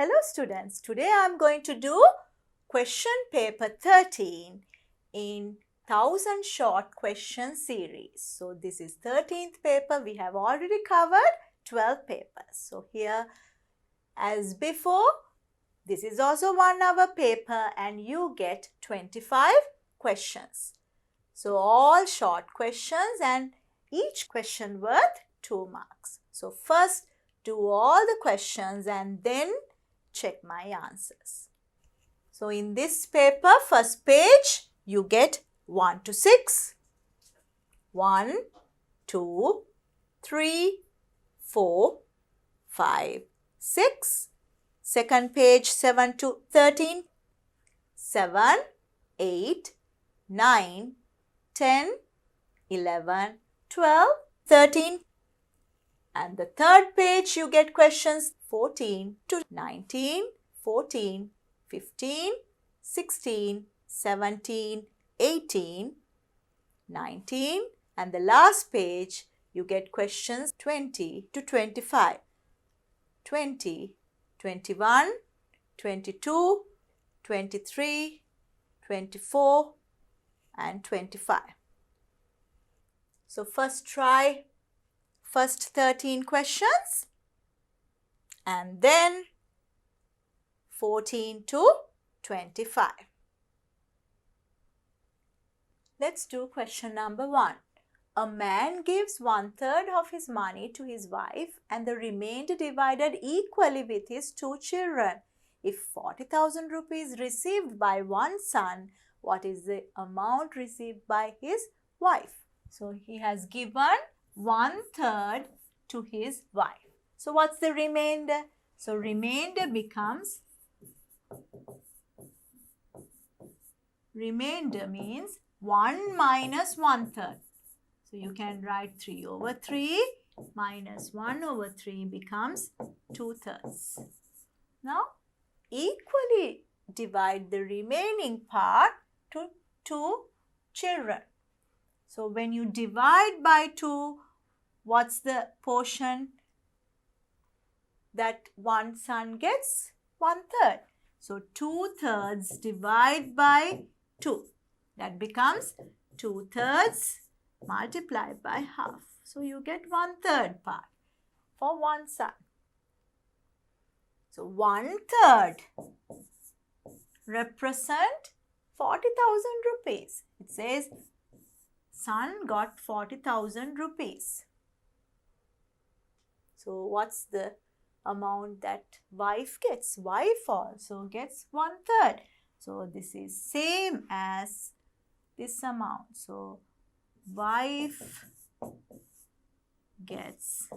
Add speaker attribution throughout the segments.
Speaker 1: Hello students, today I am going to do question paper 13 in 1000 short question series. So this is 13th paper. We have already covered 12 papers. So here as before, this is also 1 hour paper and you get 25 questions. So all short questions and each question worth 2 marks. So first do all the questions and then check my answers. So in this paper, first page, you get 1 to 6. 1, 2, 3, 4, 5, 6. Second page, 7 to 13. 7, 8, 9, 10, 11, 12, 13. And the third page, you get questions 14 to 19, 14, 15, 16, 17, 18, 19. And the last page, you get questions 20 to 25, 20, 21, 22, 23, 24, and 25. So first try first 13 questions and then 14 to 25. Let's do question number 1. A man gives 1/3 of his money to his wife and the remainder divided equally with his 2 children. If 40,000 rupees received by one son, what is the amount received by his wife? So he has given 1/3 to his wife. So what's the remainder? So remainder means 1 minus 1/3. So you can write 3/3 minus 1/3 becomes 2/3. Now equally divide the remaining part to 2 children. So when you divide by 2, what's the portion that one son gets? 1/3. So 2/3 divide by 2. That becomes 2/3 multiplied by half. So you get 1/3 part for one son. So 1/3 represent 40,000 rupees. It says son got 40,000 rupees. So what's the amount that wife gets? Wife also gets 1/3. So this is same as this amount. So wife gets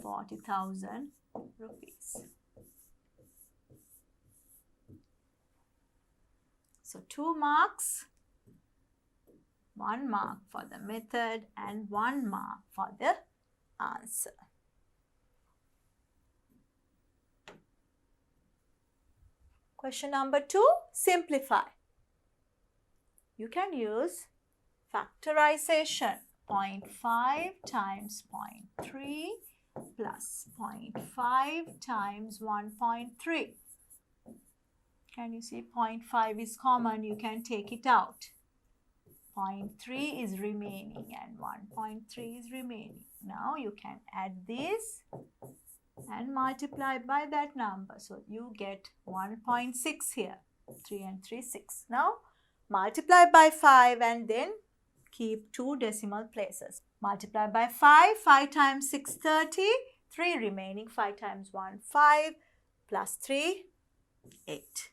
Speaker 1: 40,000 rupees. So 2 marks. 1 mark for the method and 1 mark for the answer. Question number 2, simplify. You can use factorization. 0.5 times 0.3 plus 0.5 times 1.3. Can you see 0.5 is common? You can take it out. 0.3 is remaining and 1.3 is remaining. Now you can add this and multiply by that number. So you get 1.6 here. 3 and 3, 6. Now multiply by 5 and then keep 2 decimal places. Multiply by 5. 5 times 6, 30. 3 remaining. 5 times 1, 5. Plus 3, 8.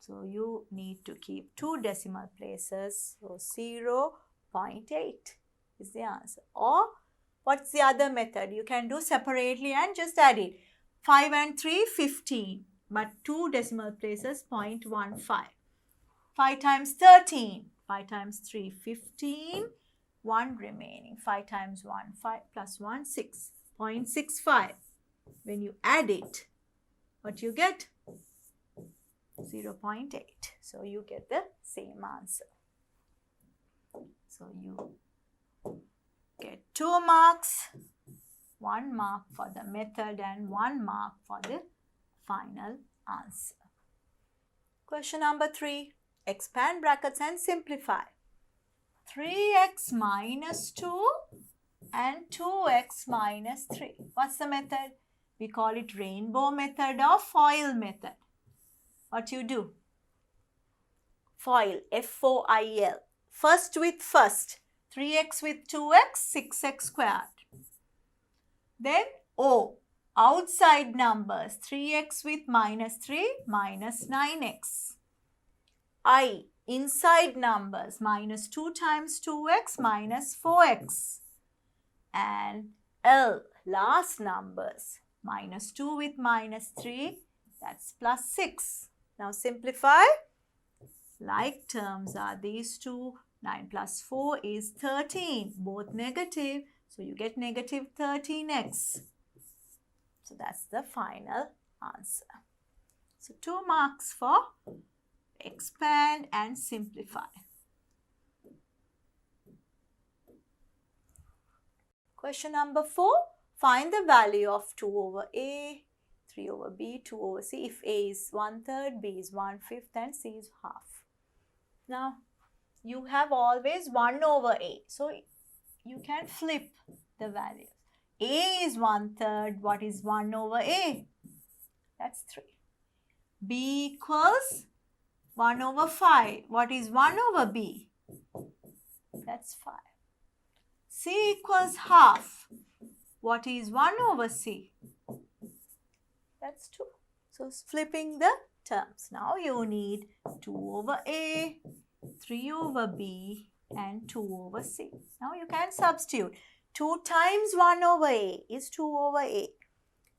Speaker 1: So you need to keep 2 decimal places. So 0.8 is the answer. Or what's the other method? You can do separately and just add it. 5 and 3, 15. But 2 decimal places, 0.15. 5 times 13. 5 times 3, 15. 1 remaining. 5 times 1, 5 plus 1, 6. 0.65. When you add it, what you get? 0.8. So you get the same answer. So you get 2 marks 1 mark for the method and 1 mark for the final answer. Question number 3. Expand brackets and simplify. 3x minus 2 and 2x minus 3. What's the method? We call it rainbow method or foil method. What you do? Foil, F-O-I-L. First with first. 3x with 2x, 6x squared. Then O, outside numbers. 3x with minus 3, minus 9x. I, inside numbers. Minus 2 times 2x, minus 4x. And L, last numbers. Minus 2 with minus 3, that's plus 6. Now simplify. Like terms are these two. 9 plus 4 is 13. Both negative. So you get negative 13x. So that's the final answer. So 2 marks for expand and simplify. Question number 4. Find the value of 2 over A, 3 over B, 2 over C if A is 1/3, B is 1/5 and C is half. Now, you have always 1 over A. So, you can flip the values. A is 1/3. What is 1 over A? That's 3. B equals 1 over 5. What is 1 over B? That's 5. C equals half. What is 1 over C? That's 2. So, flipping the terms. Now, you need 2 over A, 3 over B and 2 over C. Now, you can substitute. 2 times 1 over A is 2 over A.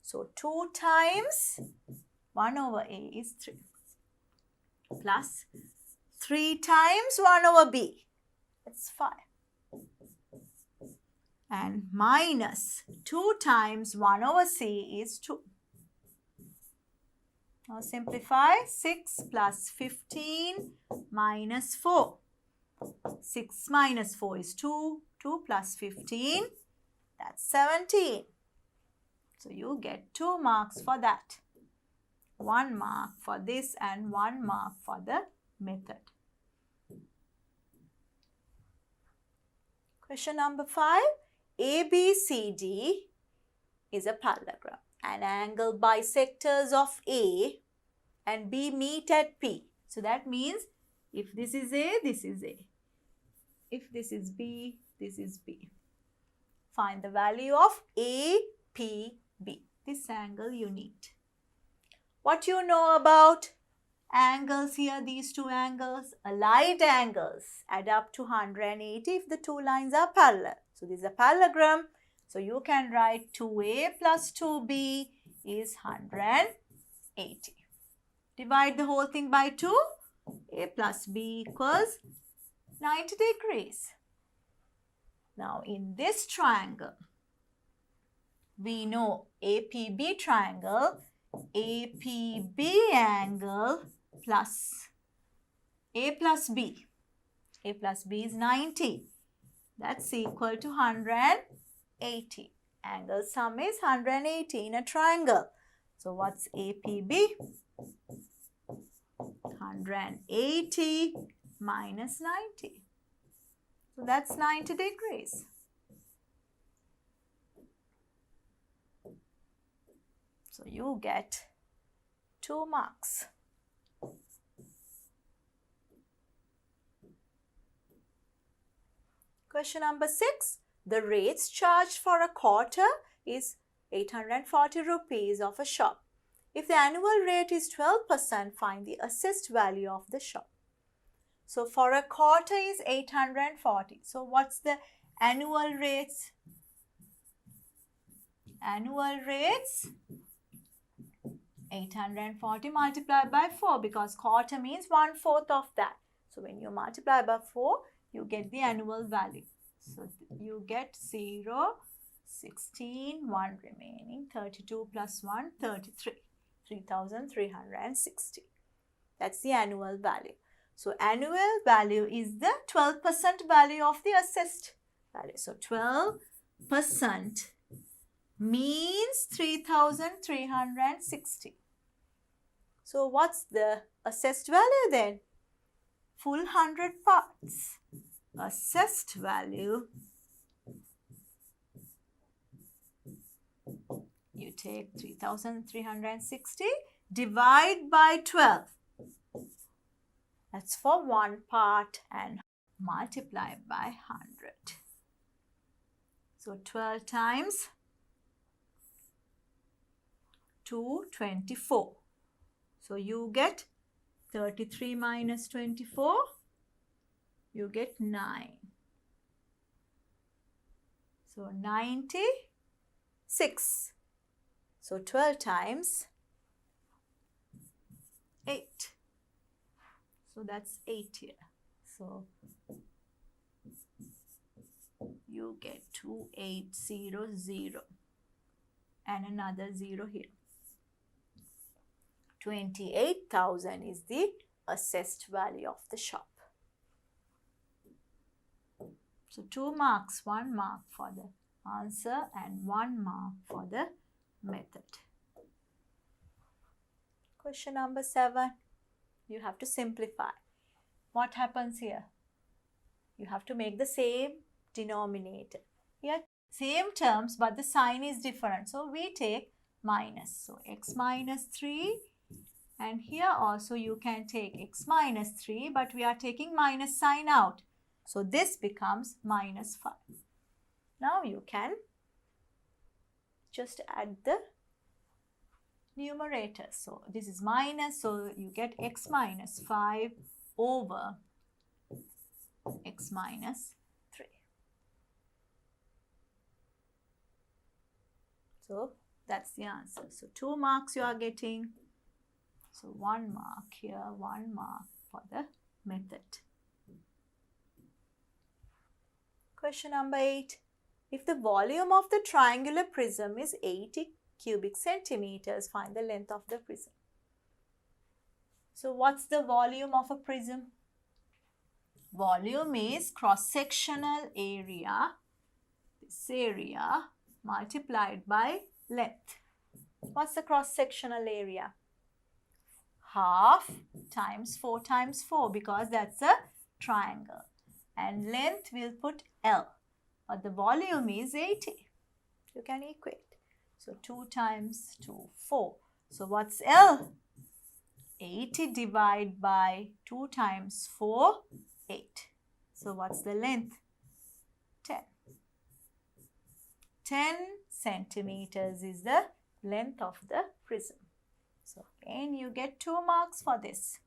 Speaker 1: So, 2 times 1 over A is 3. Plus 3 times 1 over B. That's 5. And minus 2 times 1 over C is 2. Now simplify. 6 plus 15 minus 4. 6 minus 4 is 2. 2 plus 15, that's 17. So you get 2 marks for that. 1 mark for this and 1 mark for the method. Question number 5. ABCD is a parallelogram. An angle bisectors of A and B meet at P. So that means if this is A, this is A. If this is B, this is B. Find the value of APB. This angle you need. What you know about angles here, these two angles? Allied angles add up to 180 if the two lines are parallel. So this is a parallelogram. So you can write 2A plus 2B is 180. Divide the whole thing by 2. A plus B equals 90 degrees. Now in this triangle, we know APB triangle, APB angle plus A plus B. A plus B is 90. That's equal to 180. Angle sum is 180 in a triangle. So what's APB? 180 minus 90. So that's 90 degrees. So you get 2 marks. Question number 6. The rates charged for a quarter is 840 rupees of a shop. If the annual rate is 12%, find the assessed value of the shop. So for a quarter is 840. So what's the annual rates? Annual rates 840 multiplied by 4 because quarter means 1/4 of that. So when you multiply by 4, you get the annual value. So you get 0, 16, 1 remaining, 32 plus 1, 33. 3,360. That's the annual value. So annual value is the 12% value of the assessed value. So 12% means 3,360. So what's the assessed value then? Full 100 parts. Assessed value, you take 3,360, divide by 12. That's for one part and multiply by 100. So 12 times 224. So you get 33 minus 24, you get 9. So 96. So 12 times 8. So that's 8 here. So you get 2800 and another 0 here. 28,000 is the assessed value of the shop. So 2 marks, 1 mark for the answer and 1 mark for the method. Question number 7. You have to simplify. What happens here? You have to make the same denominator. Here, same terms, but the sign is different. So we take minus. So x minus 3. And here also you can take x minus 3, but we are taking minus sign out. So this becomes minus 5. Now you can just add the numerator. So this is minus, so you get x minus 5 over x minus 3. So that's the answer. So 2 marks you are getting. So 1 mark here, 1 mark for the method. Question number 8. If the volume of the triangular prism is 80 cubic centimeters, find the length of the prism. So what's the volume of a prism? Volume is cross-sectional area, this area multiplied by length. What's the cross-sectional area? Half times 4 times 4, because that's a triangle. And length we'll put L. But the volume is 80. You can equate. So 2 times 2, 4. So what's L? 80 divided by 2 times 4, 8. So what's the length? 10. 10 centimeters is the length of the prism. So again you get 2 marks for this.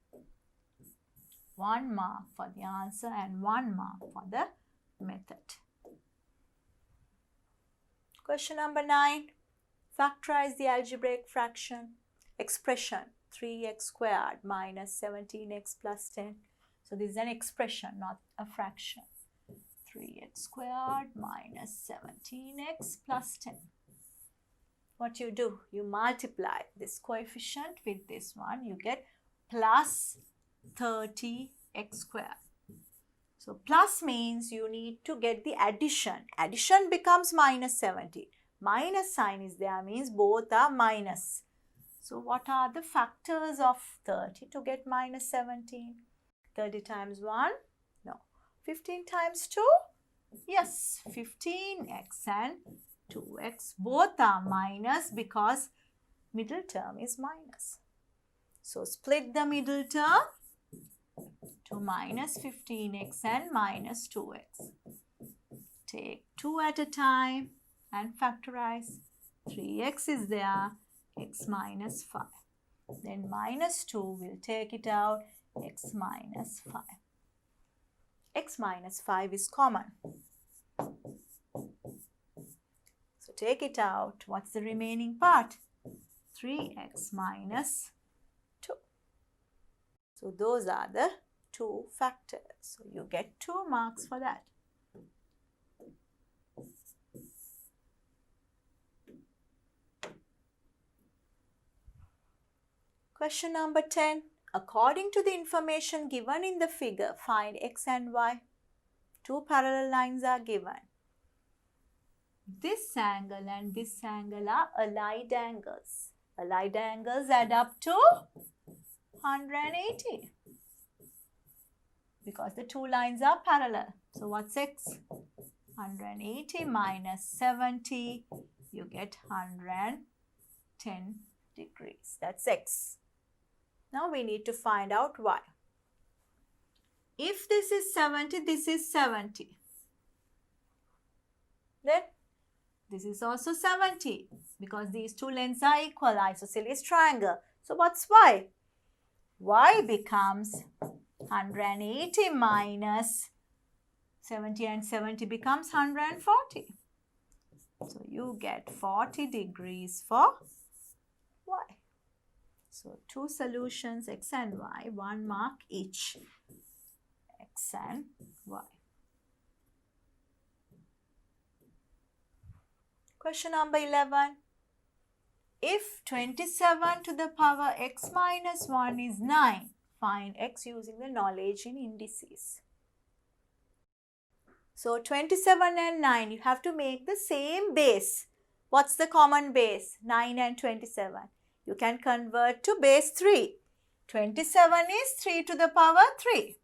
Speaker 1: 1 mark for the answer and 1 mark for the method. Question number 9. Factorize the algebraic fraction expression 3x squared minus 17x plus 10. So this is an expression, not a fraction. 3x squared minus 17x plus 10. What you do? You multiply this coefficient with this one. You get plus 30x squared. So plus means you need to get the addition. Addition becomes minus 70. Minus sign is there, means both are minus. So what are the factors of 30 to get minus 17? 30 times 1? No. 15 times 2? Yes, 15x and 2x. Both are minus because middle term is minus. So split the middle term to minus 15x and minus 2x. Take 2 at a time and factorize. 3x is there, x minus 5. Then minus 2, we'll take it out, x minus 5. X minus 5 is common. So take it out. What's the remaining part? 3x minus 2. So those are the 2 factors. So you get 2 marks for that. Question number 10. According to the information given in the figure, find x and y. 2 parallel lines are given. this angle and this angle are allied angles. Allied angles add up to 180 because the two lines are parallel. So what's x? 180 minus 70, you get 110 degrees. That's x. Now we need to find out y. If this is 70, this is 70. Then this is also 70 because these two lengths are equal, isosceles triangle. So what's y? Y becomes 180 minus 70 and 70 becomes 140. So you get 40 degrees for y. So two solutions, x and y, 1 mark each. X and y. Question number 11. If 27 to the power x minus 1 is 9, find x using the knowledge in indices. So 27 and 9, you have to make the same base. What's the common base? 9 and 27. You can convert to base 3. 27 is 3 to the power 3.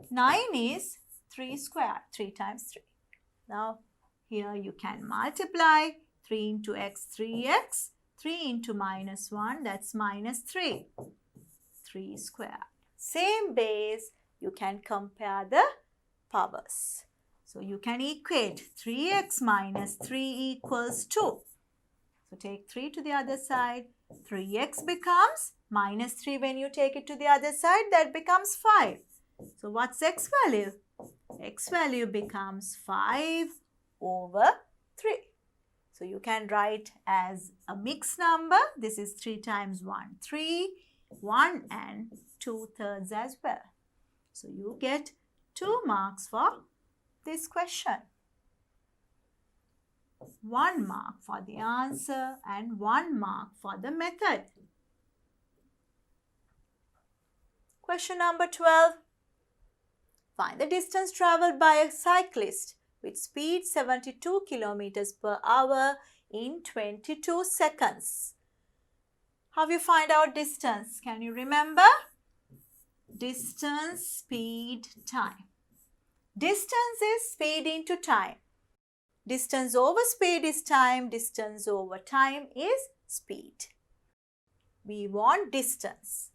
Speaker 1: 9 is 3 squared, 3 times 3. Now, here you can multiply 3 into x, 3x, 3 into minus 1, that's minus 3, 3 squared. Same base, you can compare the powers. So, you can equate 3x minus 3 equals 2. So, take 3 to the other side, 3x becomes minus 3 when you take it to the other side, that becomes 5. So, what's x value? X value becomes 5 over 3. So, you can write as a mixed number. This is 3 times 1, 3, 1 and 2/3 as well. So, you get 2 marks for this question. 1 mark for the answer and 1 mark for the method. Question number 12. Find the distance traveled by a cyclist with speed 72 km per hour in 22 seconds. How you find out distance? Can you remember? Distance, speed, time. Distance is speed into time. Distance over speed is time. Distance over time is speed. We want distance.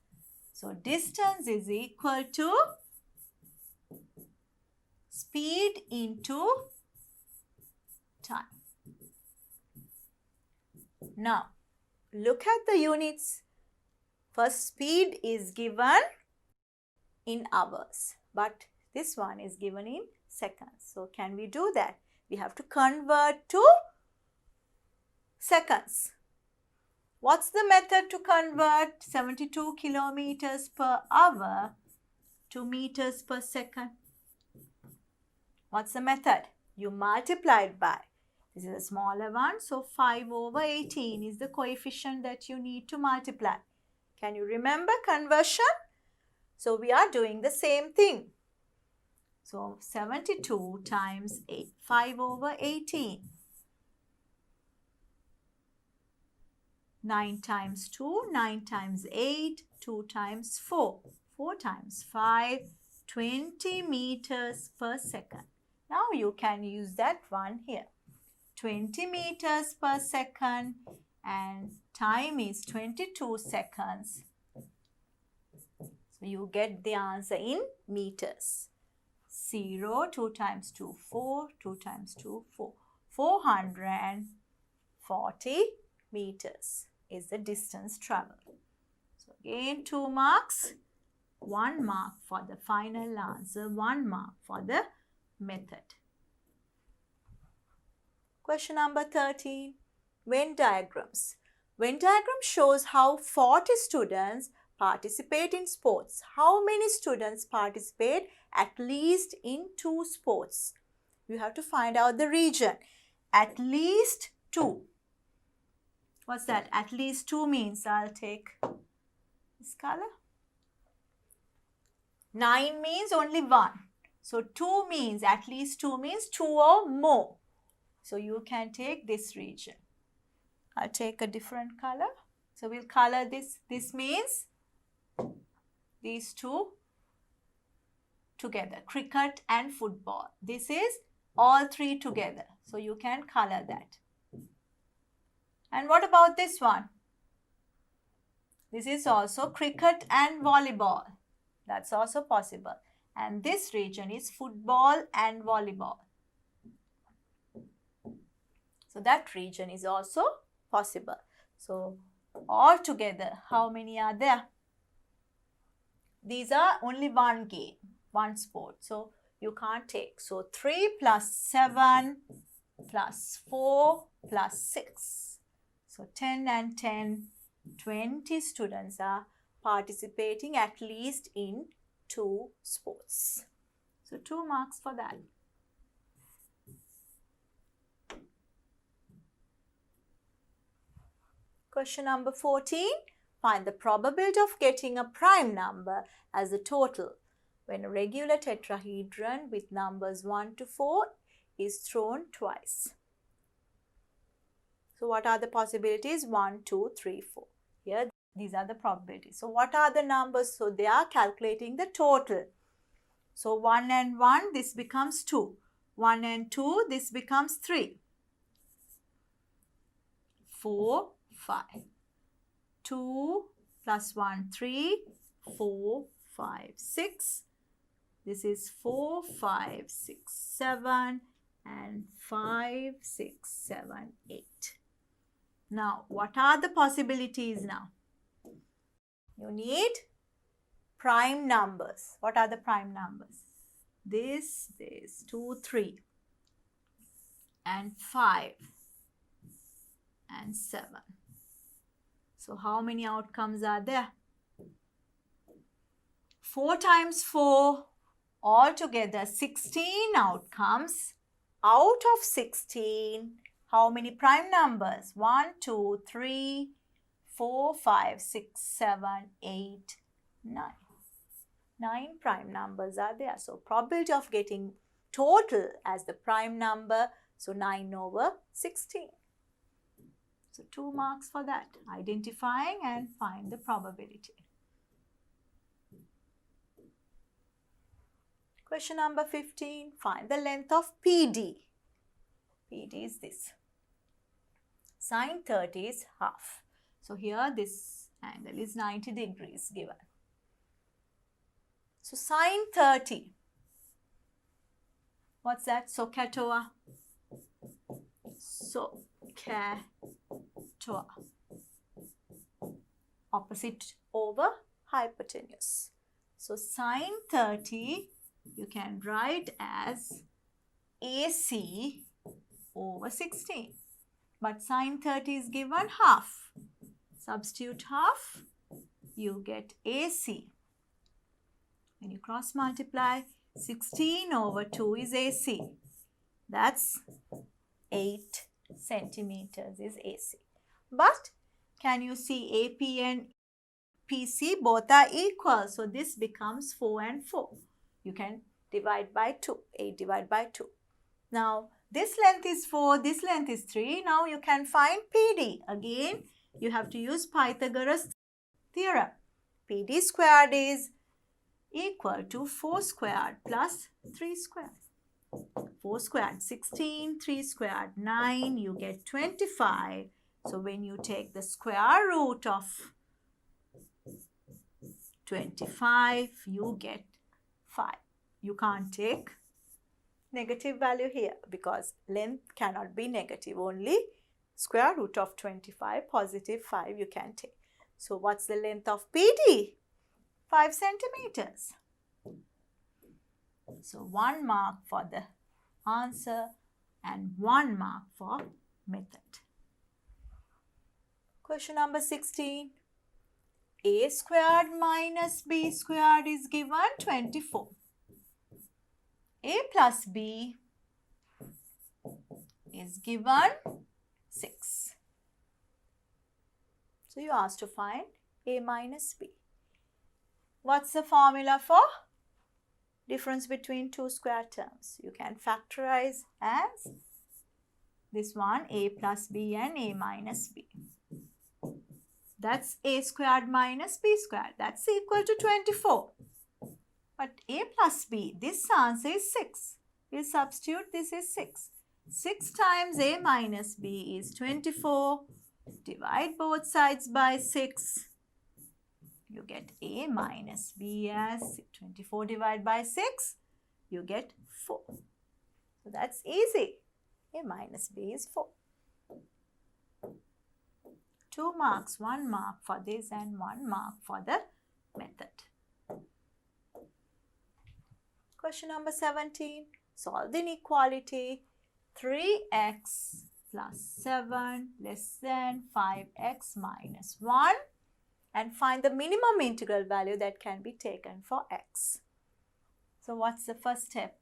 Speaker 1: So, distance is equal to speed into time. Now, look at the units. First, speed is given in hours, but this one is given in seconds. So, can we do that? We have to convert to seconds. What's the method to convert 72 kilometers per hour to meters per second? What's the method? You multiply it by. This is a smaller one. So, 5 over 18 is the coefficient that you need to multiply. Can you remember conversion? So, we are doing the same thing. So, 72 times 8, 5 over 18. 9 times 2, 9 times 8, 2 times 4. 4 times 5, 20 meters per second. Now you can use that one here. 20 meters per second and time is 22 seconds. So you get the answer in meters. 0, 2 times 2, 4, 2 times 2, 4. 440 meters is the distance traveled. So again 2 marks, 1 mark for the final answer, 1 mark for the method. Question number 13. Venn diagrams. Venn diagram shows how 40 students participate in sports. How many students participate at least in 2 sports? You have to find out the region. At least 2. What's that? At least 2 means I'll take this color. 9 means only 1. So 2 means, at least 2 means 2 or more. So you can take this region. I'll take a different color. So we'll color this. This means these two together, cricket and football. This is all three together. So you can color that. And what about this one? This is also cricket and volleyball. That's also possible. And this region is football and volleyball. So that region is also possible. So all together, how many are there? These are only one game, one sport. So you can't take. So 3 plus 7 plus 4 plus 6. So 10 and 10, 20 students are participating at least in 2 sports. So 2 marks for that. Question number 14. Find the probability of getting a prime number as a total when a regular tetrahedron with numbers 1 to 4 is thrown twice. So what are the possibilities? 1, 2, 3, 4. Here, these are the probabilities. So what are the numbers? So they are calculating the total. So 1 and 1, this becomes 2. 1 and 2, this becomes 3. 4, 5. 2 plus 1, 3. 4, 5, 6. This is 4, 5, 6, 7 and 5, 6, 7, 8. Now, what are the possibilities now? You need prime numbers. What are the prime numbers? This, 2, 3 and 5 and 7. So how many outcomes are there? 4 times 4, altogether 16 outcomes. Out of 16, how many prime numbers? 1, 2, 3, 4, 5, 6, 7, 8, 9. 9 prime numbers are there. So probability of getting total as the prime number, so 9 over 16. So 2 marks for that. Identifying and find the probability. Question number 15. Find the length of PD. PD is this. Sine 30 is half. So here this angle is 90 degrees given. So sine 30. What's that? SOHCAHTOA. SOHCAHTOA. Opposite over hypotenuse. So sine 30 you can write as AC over 16. But sine 30 is given half. Substitute half, you get AC. When you cross multiply, 16 over 2 is AC. That's 8 centimeters is AC. But can you see AP and PC both are equal? So this becomes 4 and 4. You can divide by 2. 8 divided by 2. Now this length is 4, this length is 3. Now you can find PD. Again, you have to use Pythagoras theorem. PD squared is equal to 4 squared plus 3 squared. 4 squared 16, 3 squared 9, you get 25. So when you take the square root of 25, you get 5. You can't take negative value here because length cannot be negative. Only square root of 25, positive 5 you can take. So what's the length of PD? 5 centimeters. So 1 mark for the answer and 1 mark for method. Question number 16. A squared minus B squared is given 24. A plus B is given 6. So you asked to find A minus B. What's the formula for difference between two square terms. You can factorize as this one, a plus b and a minus b. That's a squared minus b squared. That's equal to 24. But a plus b, this answer is 6. We'll substitute, this is 6. 6 times a minus b is 24. Divide both sides by 6. You get a minus b as 24 divided by 6. You get 4. So that's easy. A minus b is 4. 2 marks, 1 mark for this and 1 mark for the method. Question number 17. Solve the inequality 3x plus 7 less than 5x minus 1 and find the minimum integral value that can be taken for x. So what's the first step?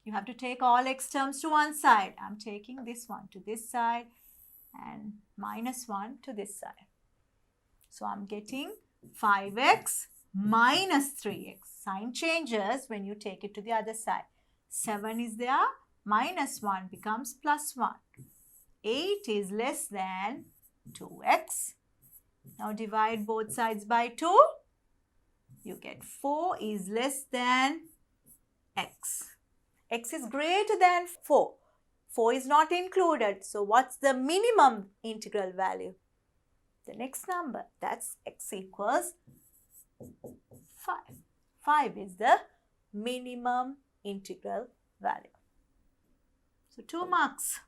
Speaker 1: You have to take all x terms to one side. I'm taking this one to this side and minus 1 to this side. So I'm getting 5x minus 3x. Sign changes when you take it to the other side. 7 is there, minus 1 becomes plus 1. 8 is less than 2x. Now divide both sides by 2. You get 4 is less than x. X is greater than 4. 4 is not included. So what's the minimum integral value? The next number. That's x equals 5. 5 is the minimum integral value. So 2 marks.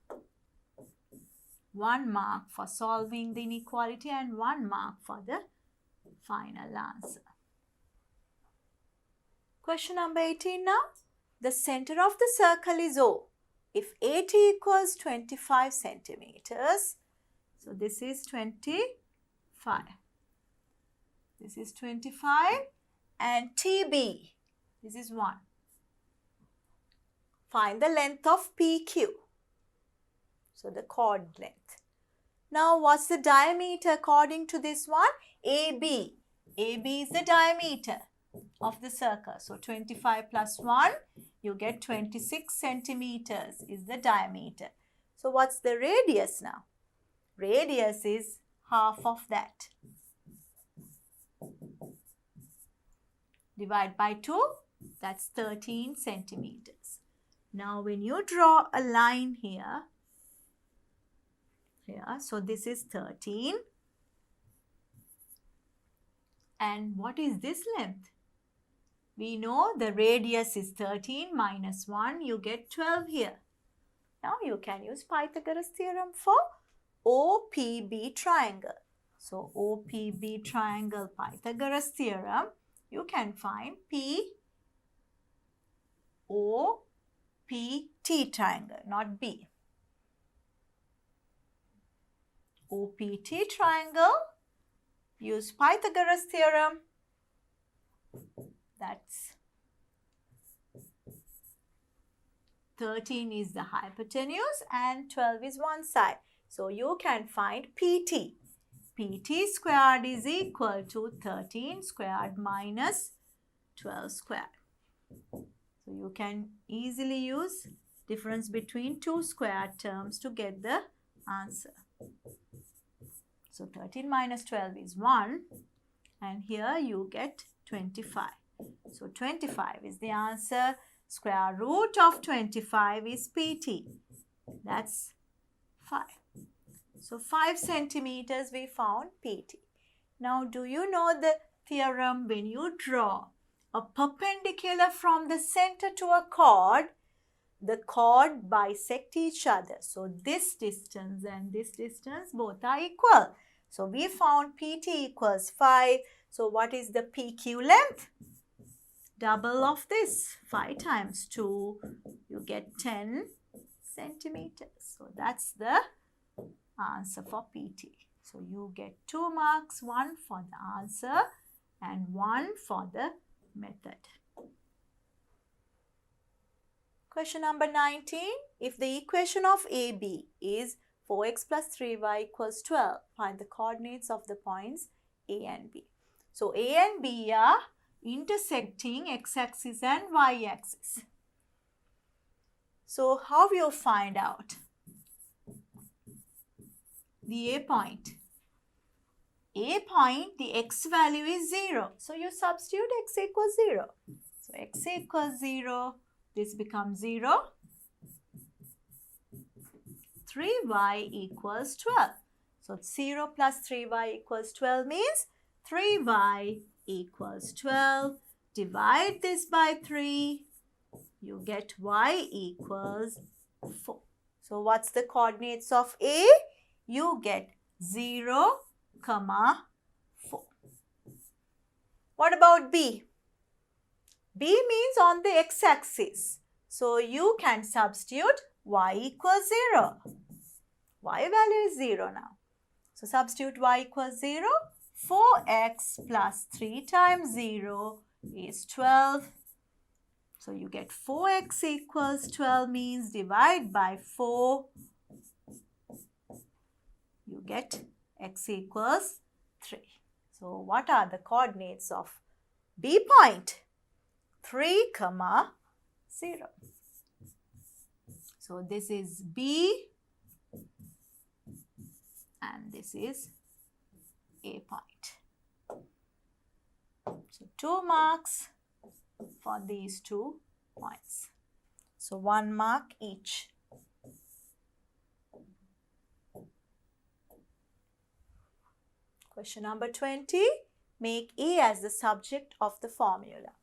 Speaker 1: 1 mark for solving the inequality and 1 mark for the final answer. Question number 18 now. The center of the circle is O. If AT equals 25 centimeters, so this is 25. This is 25 and TB, this is 1. Find the length of PQ. So the chord length. Now what's the diameter according to this one? AB. AB is the diameter of the circle. So 25 plus 1, you get 26 centimeters is the diameter. So what's the radius now? Radius is half of that. Divide by 2, that's 13 centimeters. Now when you draw a line here, so this is 13. And what is this length? We know the radius is 13 minus 1, you get 12 here. Now you can use Pythagoras theorem for OPB triangle. So OPB triangle Pythagoras theorem, you can find POPT triangle, not B. OPT triangle, use Pythagoras theorem. That's 13 is the hypotenuse and 12 is one side. So you can find PT. PT squared is equal to 13 squared minus 12 squared. So you can easily use difference between two squared terms to get the answer. So 13 minus 12 is 1 and here you get 25. So 25 is the answer. Square root of 25 is PT. That's 5. So 5 centimeters we found PT. Now do you know the theorem when you draw a perpendicular from the center to a chord, the chord bisect each other. So this distance and this distance both are equal. So we found PT equals 5. So what is the PQ length? Double of this. 5 times 2, you get 10 centimeters. So that's the answer for PT. So you get 2 marks, 1 for the answer and 1 for the method. Question number 19. If the equation of AB is 4x plus 3y equals 12, find the coordinates of the points A and B. So A and B are intersecting x-axis and y-axis. So how you find out the A point? A point, the x value is 0. So you substitute x equals 0. So x equals 0, this becomes 0. 3y equals 12. So 0 plus 3y equals 12 means 3y equals 12. Divide this by 3. You get y equals 4. So what's the coordinates of A? You get 0, 4. What about B? B means on the x-axis. So you can substitute y equals 0. Y value is 0 now. So substitute y equals 0. 4x plus 3 times 0 is 12. So you get 4x equals 12 means divide by 4. You get x equals 3. So what are the coordinates of B point? 3, 0. So this is B and this is A point. So 2 marks for these 2 points. So 1 mark each. Question number 20. Make A as the subject of the formula.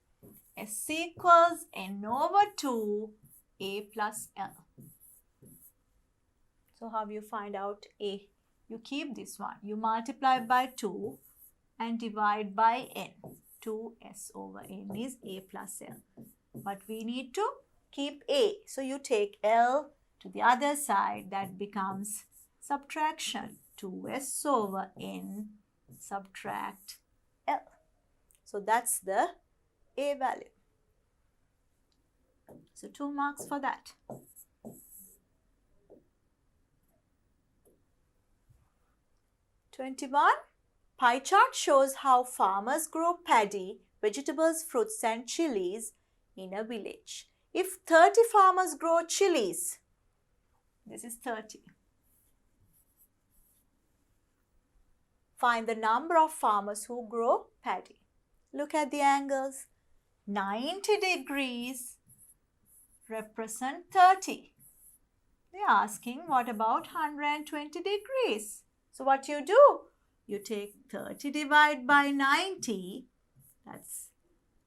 Speaker 1: S equals n over 2 A plus L. So how you find out A? You keep this one. You multiply by 2 and divide by n. 2s over n is A plus L. But we need to keep A. So you take L to the other side. That becomes subtraction. 2s over n subtract L. So that's the A value. So 2 marks for that. #21. Pie chart shows how farmers grow paddy, vegetables, fruits and chilies in a village. If 30 farmers grow chilies, this is 30. Find the number of farmers who grow paddy. Look at the angles. 90 degrees represent 30. They are asking what about 120 degrees? So what you do? You take 30 divided by 90. That's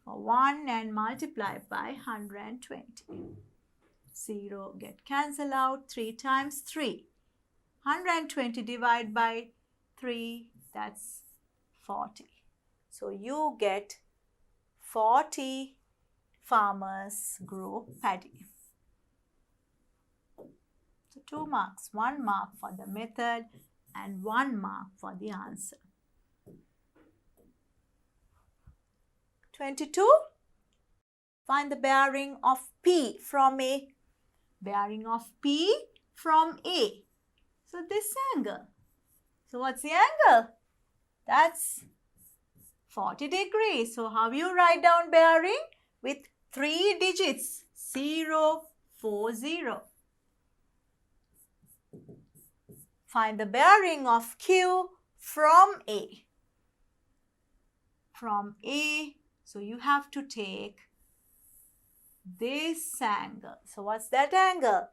Speaker 1: for 1 and multiply by 120. 0 get cancelled out. 3 times 3. 120 divided by 3. That's 40. So you get 40 farmers grow paddy. So 2 marks, 1 mark for the method and 1 mark for the answer. 22. Find the bearing of P from A. Bearing of P from A. So this angle. So what's the angle? That's 40 degrees. So how you write down bearing? With 3 digits. 0, 4, 0. Find the bearing of Q from A. From A, so you have to take this angle. So what's that angle?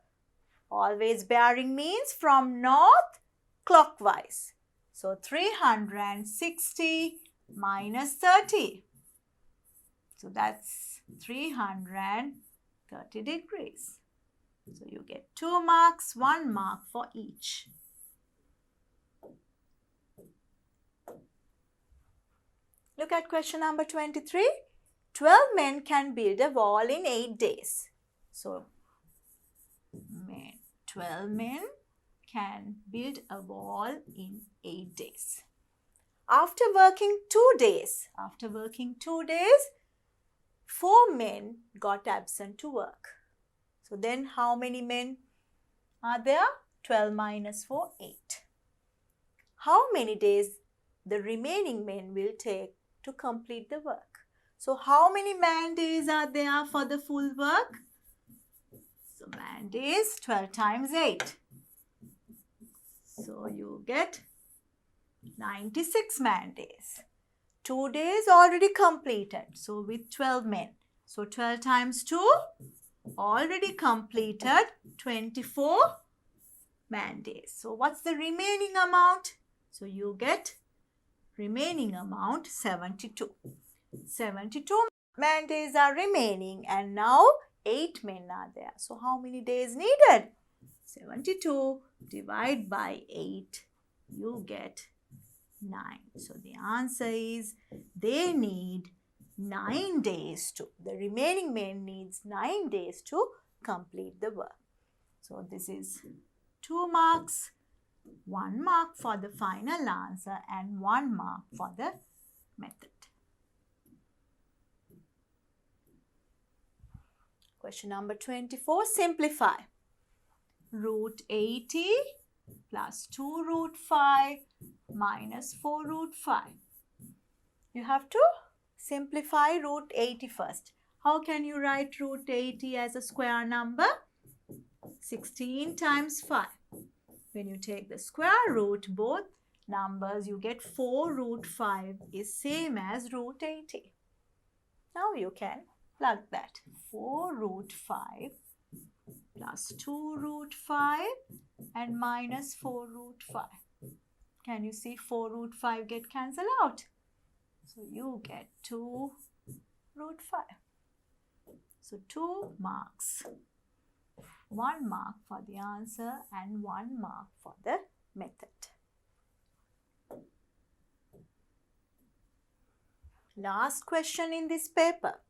Speaker 1: Always bearing means from north clockwise. So 360 minus 30. So that's 330 degrees. So you get 2 marks, 1 mark for each. Look at question number 23. 12 men can build a wall in 8 days. So 12 men can build a wall in 8 days. After working 2 days, 4 men got absent to work. So then how many men are there? 12 minus 4, 8. How many days the remaining men will take to complete the work? So how many man days are there for the full work? So man days 12 times 8. So you get 96 man days. 2 days already completed. So with 12 men. So 12 times 2 already completed 24 man days. So what's the remaining amount? So you get remaining amount 72. 72 man days are remaining and now 8 men are there. So how many days needed? 72 divided by 8, you get 9. So the answer is they need 9 days to, the remaining men needs 9 days to complete the work. So this is 2 marks, 1 mark for the final answer and 1 mark for the method. Question number 24, simplify. Root 80 plus 2 root 5 minus 4 root 5. You have to simplify root 80 first. How can you write root 80 as a square number? 16 times 5. When you take the square root, both numbers, you get 4 root 5 is same as root 80. Now you can plug that. 4 root 5 plus 2 root 5 and minus 4 root 5. Can you see 4 root 5 get cancelled out? So you get 2 root 5. So 2 marks. 1 mark for the answer and 1 mark for the method. Last question in this paper.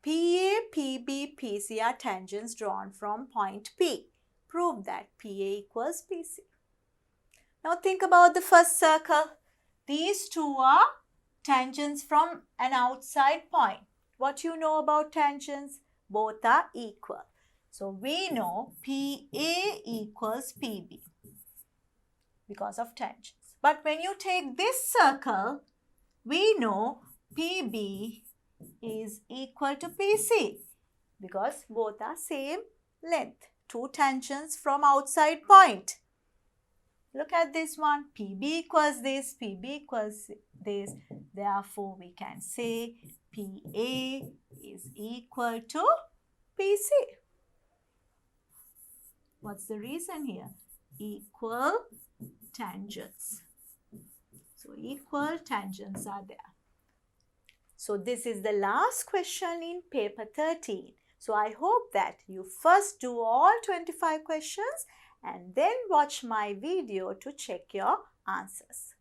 Speaker 1: PA, PB, PC are tangents drawn from point P. Prove that PA equals PC. Now think about the first circle. These two are tangents from an outside point. What you know about tangents? Both are equal. So we know PA equals PB because of tangents. But when you take this circle, we know PB is equal to PC because both are same length. Two tangents from outside point. Look at this one. PB equals this, PB equals this. Therefore, we can say PA is equal to PC. What's the reason here? Equal tangents. So, equal tangents are there. So, this is the last question in paper 13. So, I hope that you first do all 25 questions and then watch my video to check your answers.